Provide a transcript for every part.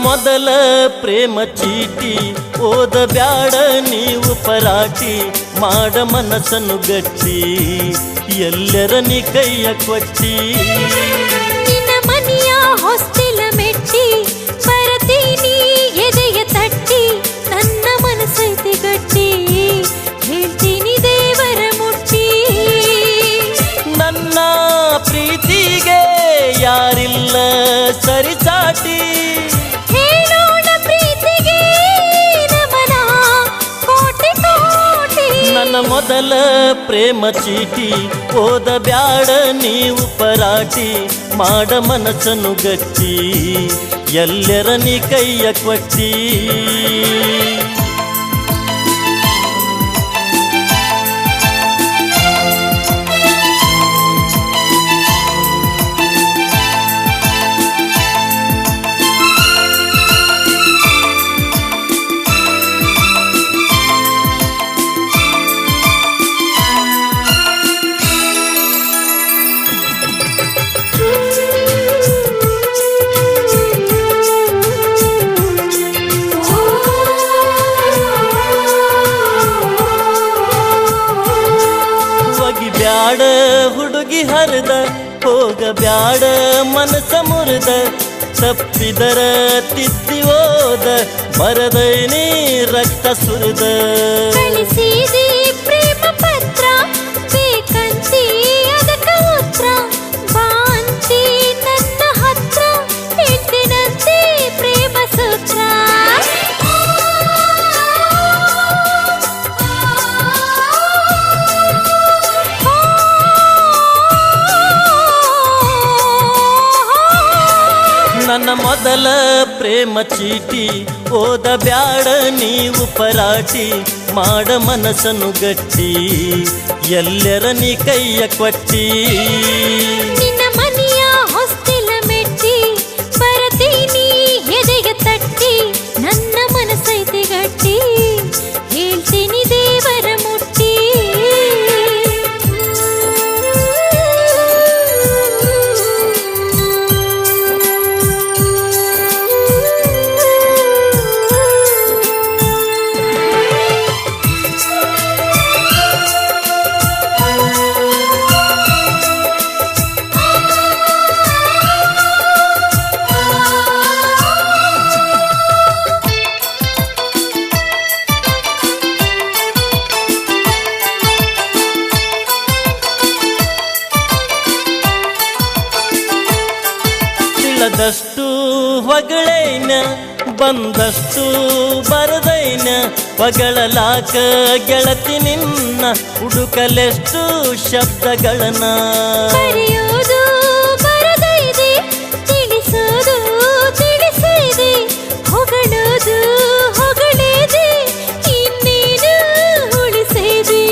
ಮೊದಲ ಪ್ರೇಮ ಚೀಟಿ ಓದಬ್ಯಾಡ ನೀವು ಪರಾಟಿ ಮಾಡ ಮನಸ್ಸನ್ನು ಗಟ್ಟಿ ಎಲ್ಲರ ನೀ ಕೈಯ ಕೊಟ್ಟಿ ನಿನ್ನ ಮನೆಯ ಹೊಸ್ತಿಲ ಮೆಟ್ಟಿ ಬರತೀನಿ ಎದೆಯ ತಟ್ಟಿ ನನ್ನ ಮನಸ್ಸೈತಿ ಗಟ್ಟಿ ಹೇಳ್ತೀನಿ ದೇವರ ಮುಟ್ಟಿ ನನ್ನ ಪ್ರೀತಿಗೆ ಯಾರಿಲ್ಲ ಸರಿಸಾಟಿ ಹೇಳೋಣ ಪ್ರೀತಿಗೆ ನಮನ ಕೋಟಿ ಕೋಟಿ ನನ್ನ ಮೊದಲ ಪ್ರೇಮ ಚೀಟಿ ಓದಬ್ಯಾಡ ನೀವು ಪರಾಟಿ ಮಾಡ ಮನಸ್ಸನ್ನು ಗಟ್ಟಿ ಎಲ್ಲರ ನೀ ಕೈಯ ಕೊಟ್ಟಿ ಬ್ಯಾಡ ಹುಡುಗಿ ಹರಿದ ಹೋಗಬ್ಯಾಡ ಮನಸ ಮುರಿದ ತಪ್ಪಿದರ ತಿದ್ದಿ ಹೋದ ಬರದೈನಿ ರಕ್ತ ಸುರಿದ ಕಳಿಸಿದಿ ಪ್ರೇಮ ಪತ್ರ ಬೇಕಂತಿ ಅದಕ್ಕ ಉತ್ತರ ಬಾಂತಿ ನನ್ನ ಹತ್ರ ಹೇಳ್ತೀನಂತೆ ಪ್ರೇಮ ಸೂತ್ರ ನನ್ನ ಮೊದಲ ಪ್ರೇಮ ಚೀಟಿ ಓದಬ್ಯಾಡ ನೀವು ಪರಾಟಿ ಮಾಡ ಮನಸ್ಸನ್ನು ಗಟ್ಟಿ ಎಲ್ಲರ ನೀ ಕೈಯ ಕೊಟ್ಟಿ ನಿನ್ನ ಮನೆಯ ಹೊಸ್ತಿಲ ಮೆಟ್ಟಿ ಬರತೀನಿ ಎದೆಯ ತಟ್ಟಿ ನನ್ನ ಮನಸ್ಸೈತಿ ಗಟ್ಟಿ ಹೇಳ್ತೀನಿ ದೇವರ ಮುಟ್ಟಿ ಇಲ್ಲದಷ್ಟು ಹೊಗಳೈನ ಬಂದಷ್ಟು ಬರದೈನ ಹೊಗಳಲಾಕ ಗೆಳತಿ ನಿನ್ನ ಹುಡುಕಲೆಷ್ಟು ಶಬ್ದಗಳನ್ನ ಬರೆಯೋದು ಬರದೈದೆ ತಿಳಿಸೋದು ತಿಳಿಸಿದೆ ಹೊಗಳೋದು ಹೊಗಳಿದೆ ಇನ್ನೇನು ಉಳಿಸಿದೆ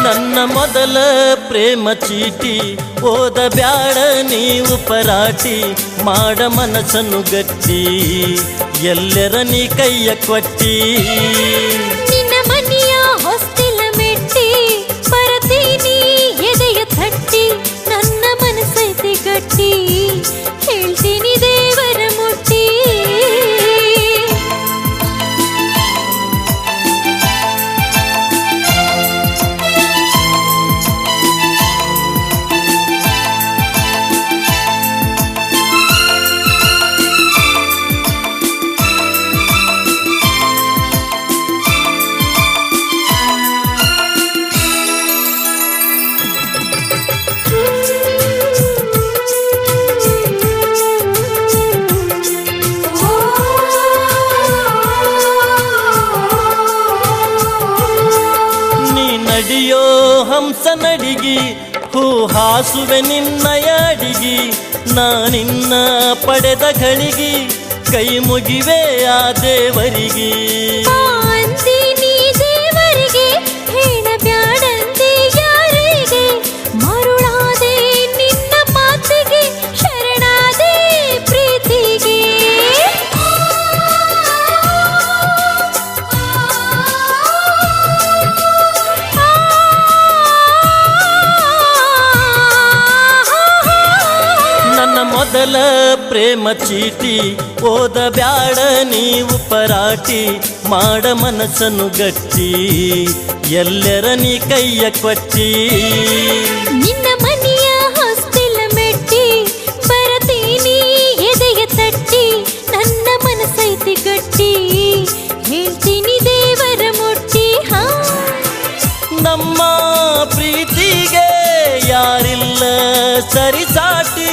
ನನ್ನ ಮೊದಲ ಪ್ರೇಮ ಚೀಟಿ ಓದಬ್ಯಾಡ ನೀವು ಪರಾಟಿ ಮಾಡ ಮನಸ್ಸನ್ನು ಗಟ್ಟಿ ಎಲ್ಲರ ನೀ ಕೈಯ ಕೊಟ್ಟಿ ನಿನ್ನ ಮನೆಯ ಹೊಸ್ತಿಲ ಮೆಟ್ಟಿ ಬರತೀನಿ ಎದೆಯ ತಟ್ಟಿ ನನ್ನ ಮನಸ್ಸೈತಿ ಗಟ್ಟಿ ಹೇಳ್ತೀನಿ ದೇವರ ಮುಟ್ಟಿ ನಡಿಯೋ ಹಂಸ ನಡಿಗಿ ಹೂ ಹಾಸುವೆ ನಿನ್ನಯ ಅಡಿಗಿ ನಾನಿನ್ನ ಪಡೆದ ಘಳಿಗಿ ಕೈ ಮುಗಿವೆ ಆ ದೇವರಿಗೆ ಅಂತೀನಿ ದೇವರಿಗೆ ಹೇಳಬ್ಯಾಡಂತೆ ಯಾರಿಗೆ ಮರುಳಾದೆ ನಿನ್ನ ಮಾತಿಗೆ ಶರಣಾದೆ ಪ್ರೀತಿಗೆ ನನ್ನ ಮೊದಲ ಪ್ರೇಮ ಚೀಟಿ ಓದ ಬ್ಯಾಡ ನೀವು ಪರಾಟಿ ಮಾಡ ಮನಸ್ಸನ್ನು ಗಟ್ಟಿ ಎಲ್ಲರ ನೀ ಕೈಯ ಕೊಟ್ಟಿ ನಿನ್ನ ಮನೆಯ ಹೊಸ್ತಿಲ ಮೆಟ್ಟಿ ಬರತೀನಿ ಎದೆಗೆ ತಟ್ಟಿ ನನ್ನ ಮನಸ್ಸೈತಿ ಗಟ್ಟಿ ಹೇಳ್ತೀನಿ ದೇವರ ಮುಟ್ಟಿ ಹಾ ನಮ್ಮ ಪ್ರೀತಿಗೆ ಯಾರಿಲ್ಲ ಸರಿಸಾಟಿ